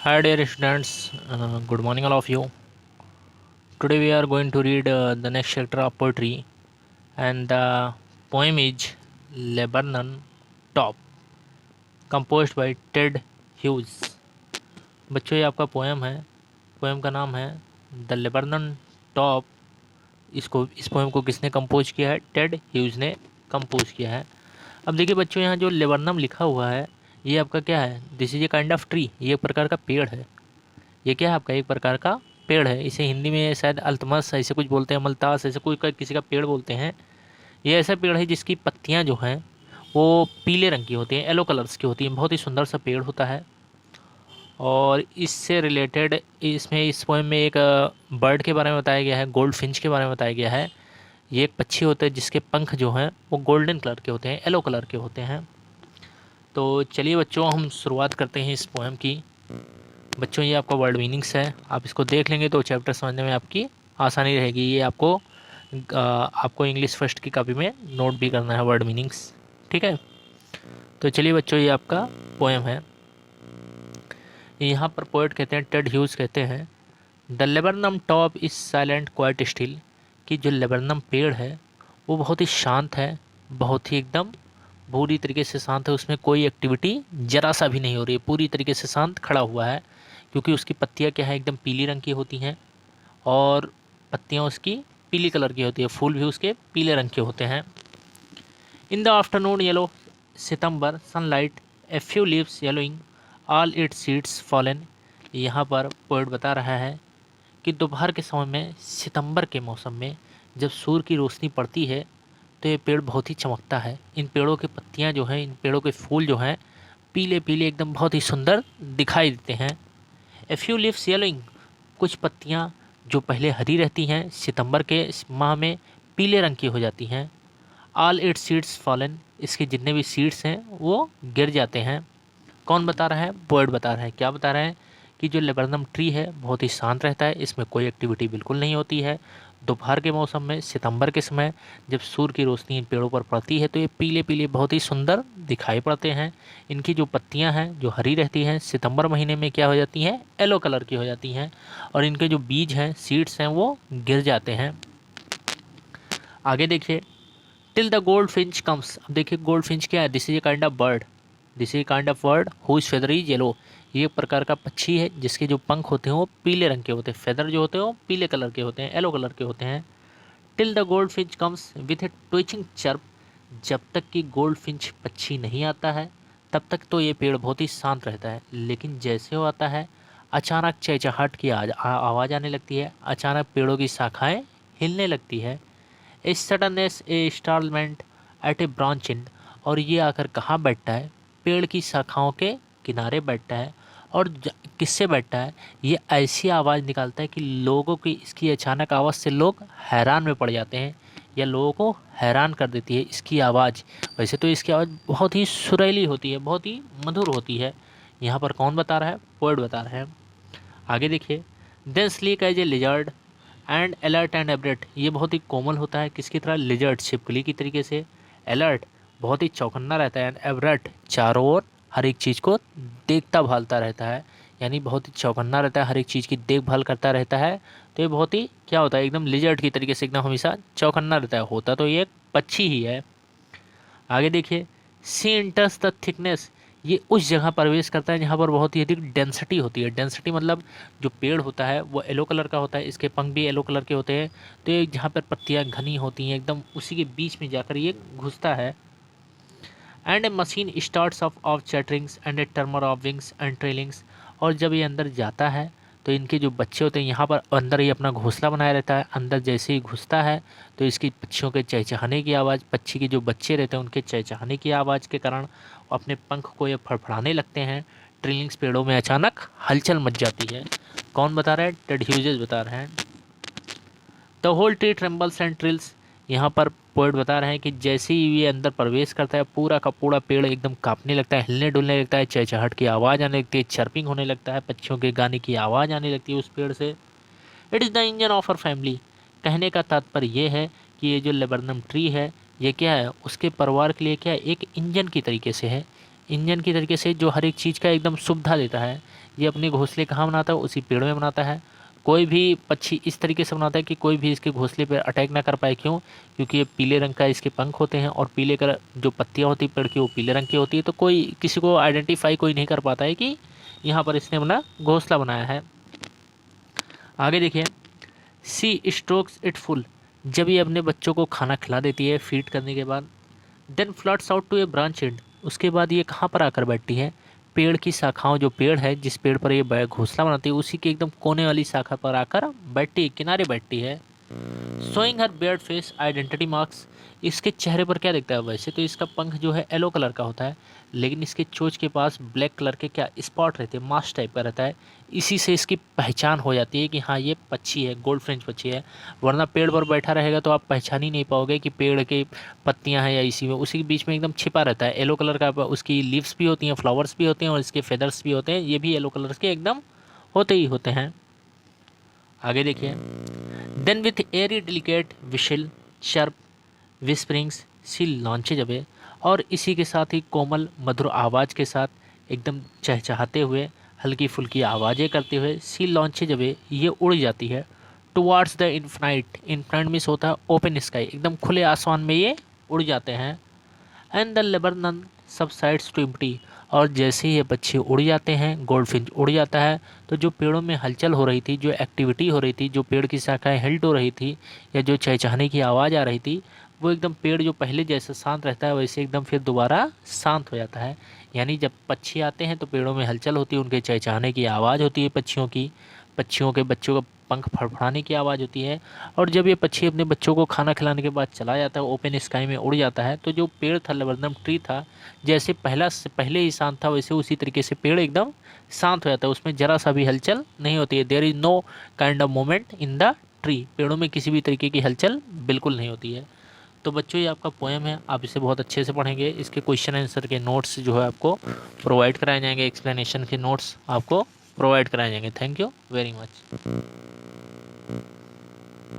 Hi dear students, good morning all of you. Today we are going to read the next chapter of poetry, and the poem is Lebanon Top, composed by Ted Hughes. बच्चों ये आपका poem है। Poem का नाम है the Lebanon top. इस poem को किसने कंपोज किया है? टेड ह्यूज ने कंपोज किया है। अब देखिए बच्चों, यहाँ जो लेबनम लिखा हुआ है ये आपका क्या है? This is a kind of tree. ये एक प्रकार का पेड़ है। ये क्या है आपका? एक प्रकार का पेड़ है। इसे हिंदी में शायद अल्तमस ऐसे कुछ बोलते हैं, मल्तास ऐसे कोई किसी का पेड़ बोलते हैं। ये ऐसा पेड़ है जिसकी पत्तियां जो हैं वो पीले रंग की होती हैं, येलो कलर्स की होती हैं। बहुत ही सुंदर सा पेड़ होता है। और इससे रिलेटेड इसमें इस पोएम में एक बर्ड के बारे में बताया गया है, गोल्ड फिंच के बारे में बताया गया है। ये एक पक्षी होता है जिसके पंख जो हैं वो गोल्डन कलर के होते हैं, येलो कलर के होते हैं। तो चलिए बच्चों, हम शुरुआत करते हैं इस पोएम की। बच्चों ये आपका वर्ड मीनिंग्स है, आप इसको देख लेंगे तो चैप्टर समझने में आपकी आसानी रहेगी। ये आपको इंग्लिश फर्स्ट की कॉपी में नोट भी करना है वर्ड मीनिंग्स, ठीक है। तो चलिए बच्चों, ये आपका पोएम है। यहाँ पर पोएट कहते हैं, टेड ह्यूज कहते हैं, the laburnum top is silent quite still, कि जो लेबरनम पेड़ है वो बहुत ही शांत है, बहुत ही एकदम पूरी तरीके से शांत है। उसमें कोई एक्टिविटी जरा सा भी नहीं हो रही है, पूरी तरीके से शांत खड़ा हुआ है। क्योंकि उसकी पत्तियां क्या है? एकदम पीली रंग की होती हैं। और पत्तियां उसकी पीली कलर की होती है, फूल भी उसके पीले रंग के होते हैं। In the afternoon yellow September sunlight, a few leaves yellowing, all it's seeds fallen. यहाँ पर पोएट बता रहा है कि दोपहर के समय में, सितंबर के मौसम में, जब सूर्य की रोशनी पड़ती है तो ये पेड़ बहुत ही चमकता है। इन पेड़ों की पत्तियां जो हैं, इन पेड़ों के फूल जो हैं, पीले पीले एकदम बहुत ही सुंदर दिखाई देते हैं। ए फ्यू लीव्स येलोइंग, कुछ पत्तियां जो पहले हरी रहती हैं सितंबर के इस माह में पीले रंग की हो जाती हैं। ऑल इट्स सीड्स फॉलन, इसके जितने भी सीड्स हैं वो गिर जाते हैं। कौन बता रहा है? पोएट बता रहा है। क्या बता रहे हैं? कि जो लेबरनम ट्री है बहुत ही शांत रहता है, इसमें कोई एक्टिविटी बिल्कुल नहीं होती है। दोपहर के मौसम में, सितंबर के समय, जब सूर्य की रोशनी इन पेड़ों पर पड़ती है तो ये पीले पीले बहुत ही सुंदर दिखाई पड़ते हैं। इनकी जो पत्तियां हैं जो हरी रहती हैं, सितंबर महीने में क्या हो जाती हैं? येलो कलर की हो जाती हैं। और इनके जो बीज हैं, सीड्स हैं, वो गिर जाते हैं। आगे देखिए, till the goldfinch comes. अब देखिए गोल्ड फिंच क्या है? This is a kind of bird, this is kind of bird whose feather is yellow. ये एक प्रकार का पक्षी है जिसके जो पंख होते हैं वो पीले रंग के होते हैं, फेदर जो होते हैं वो पीले कलर के होते हैं, येलो कलर के होते हैं। Till the goldfinch comes with A twitching chirp, जब तक कि गोल्ड फिंच पक्षी नहीं आता है तब तक तो ये पेड़ बहुत ही शांत रहता है। लेकिन जैसे वो आता है, अचानक चहचहाहट की आवाज़ आने लगती है, अचानक पेड़ों की शाखाएं हिलने लगती है। A suddenness a startlement at a branch and, और ये आकर कहाँ बैठता है? पेड़ की शाखाओं के किनारे बैठता है। और किससे बैठता है? ये ऐसी आवाज़ निकालता है कि लोगों की, इसकी अचानक आवाज़ से लोग हैरान में पड़ जाते हैं, या लोगों को हैरान कर देती है इसकी आवाज़। वैसे तो इसकी आवाज़ बहुत ही सुरीली होती है, बहुत ही मधुर होती है। यहाँ पर कौन बता रहा है? पोएट बता रहे हैं। आगे देखिए, then sleek as a lizard and alert and abrupt, ये बहुत ही कोमल होता है, किसकी तरह? लिजर्ड, छिपकली की तरीके से। अलर्ट, बहुत ही चौकन्ना रहता है। एंड एब्रेट, चारों ओर हर एक चीज़ को देखता भालता रहता है, यानी बहुत ही चौकन्ना रहता है, हर एक चीज़ की देखभाल करता रहता है। तो ये बहुत ही क्या होता है? एकदम लिजर्ड की तरीके से एकदम हमेशा चौकन्ना रहता है। होता तो ये एक पक्षी ही है। आगे देखिए, सी इंटर्स द थिकनेस, ये उस जगह प्रवेश करता है जहाँ पर बहुत ही अधिक डेंसिटी होती है। डेंसिटी मतलब जो पेड़ होता है वो येलो कलर का होता है, इसके पंख भी येलो कलर के होते हैं। तो ये जहाँ पर पत्तियाँ घनी होती हैं एकदम, उसी के बीच में जाकर ये घुसता है। And a machine starts of chatterings and a tremor of wings and trailings, और जब ये अंदर जाता है तो इनके जो बच्चे होते हैं यहाँ पर अंदर ही अपना घोंसला बनाया रहता है। अंदर जैसे ही घुसता है तो इसकी पक्षियों के चहचहाने की आवाज़, पक्षी के जो बच्चे रहते हैं उनके चहचहाने की आवाज़ के कारण अपने पंख को ये फड़फड़ाने लगते हैं। ट्रिलिंग्स, पेड़ों में अचानक हलचल मच जाती है। कौन बता रहा है? टेड ह्यूजेस बता रहे हैं। The whole tree trembles and trills, यहाँ पर पोएट बता रहे हैं कि जैसे ही ये अंदर प्रवेश करता है पूरा का पूरा पेड़ एकदम कांपने लगता है, हिलने डुलने लगता है, चहचहाहट की आवाज़ आने लगती है, चर्पिंग होने लगता है, पक्षियों के गाने की आवाज़ आने लगती है उस पेड़ से। It is the engine of our family, कहने का तात्पर्य ये है कि ये जो लेबरनम ट्री है ये क्या है? उसके परिवार के लिए क्या है? एक इंजन की तरीके से है। इंजन की तरीके से जो हर एक चीज़ का एकदम सुविधा देता है। ये अपने घोंसले कहाँ बनाता है, उसी पेड़ में बनाता है। कोई भी पक्षी इस तरीके से बनाता है कि कोई भी इसके घोंसले पर अटैक ना कर पाए। क्यों? क्योंकि ये पीले रंग का इसके पंख होते हैं और पीले कलर जो पत्तियाँ होती है पेड़ की वो पीले रंग की होती है, तो कोई किसी को आइडेंटिफाई कोई नहीं कर पाता है कि यहाँ पर इसने अपना घोंसला बनाया है। आगे देखिए, सी स्ट्रोक्स इट फुल, जब ये अपने बच्चों को खाना खिला देती है फीड करने के बाद, then flits out to a branch and, उसके बाद ये कहाँ पर आकर बैठती है, पेड़ की शाखाओं, जो पेड़ है जिस पेड़ पर ये घोंसला बनाती है उसी के एकदम कोने वाली शाखा पर आकर बैठती है, किनारे बैठती है। शोइंग हर बेयर्ड फेस आइडेंटिटी मार्क्स, इसके चेहरे पर क्या दिखता है, वैसे तो इसका पंख जो है येलो कलर का होता है, लेकिन इसके चोंच के पास ब्लैक कलर के क्या स्पॉट रहते हैं, मास्क टाइप का रहता है। इसी से इसकी पहचान हो जाती है कि हाँ ये पक्षी है, गोल्ड फ्रेंच पक्षी है। वरना पेड़ पर बैठा रहेगा तो आप पहचान ही नहीं पाओगे कि पेड़ के पत्तियां हैं या इसी में, उसी के बीच में एकदम छिपा रहता है। येलो कलर का उसकी लीव्स भी होती हैं, फ्लावर्स भी होते हैं और इसके फेदर्स भी होते हैं, ये भी येलो कलर के एकदम होते ही होते हैं। आगे देखिए, then with airy delicate whistle sharp whisperings she launches away, और इसी के साथ ही कोमल मधुर आवाज़ के साथ एकदम चहचहाते हुए हल्की फुल्की आवाज़ें करते हुए सी लॉन्चेज अवे, ये उड़ जाती है towards the infinite, infinite means होता है ओपन स्काई, एकदम खुले आसमान में ये उड़ जाते हैं। And the laburnum subsides to empty, और जैसे ही ये बच्चे उड़ जाते हैं, गोल्डफिंच उड़ जाता है, तो जो पेड़ों में हलचल हो रही थी, जो एक्टिविटी हो रही थी, जो पेड़ की शाखाएं हिल्ट हो रही थी या जो चहचहाने की आवाज़ आ रही थी, वो एकदम पेड़ जो पहले जैसा शांत रहता है वैसे एकदम फिर दोबारा शांत हो जाता है। यानी जब पक्षी आते हैं तो पेड़ों में हलचल होती है, उनके चहचहाने की आवाज़ होती है पक्षियों की, पक्षियों के बच्चों का पंख फड़फड़ाने की आवाज़ होती है। और जब ये पक्षी अपने बच्चों को खाना खिलाने के बाद चला जाता है, ओपन स्काई में उड़ जाता है, तो जो पेड़ था, लेबरनम ट्री था, जैसे पहले ही शांत था वैसे उसी तरीके से पेड़ एकदम शांत हो जाता है, उसमें ज़रा सा भी हलचल नहीं होती है। There is no kind of moment in the tree, पेड़ों में किसी भी तरीके की हलचल बिल्कुल नहीं होती है। तो बच्चों ये आपका पोएम है, आप इसे बहुत अच्छे से पढ़ेंगे। इसके क्वेश्चन आंसर के नोट्स जो है आपको प्रोवाइड कराए जाएंगे, एक्सप्लेनेशन के नोट्स आपको प्रोवाइड कराए जाएंगे। Thank you very much.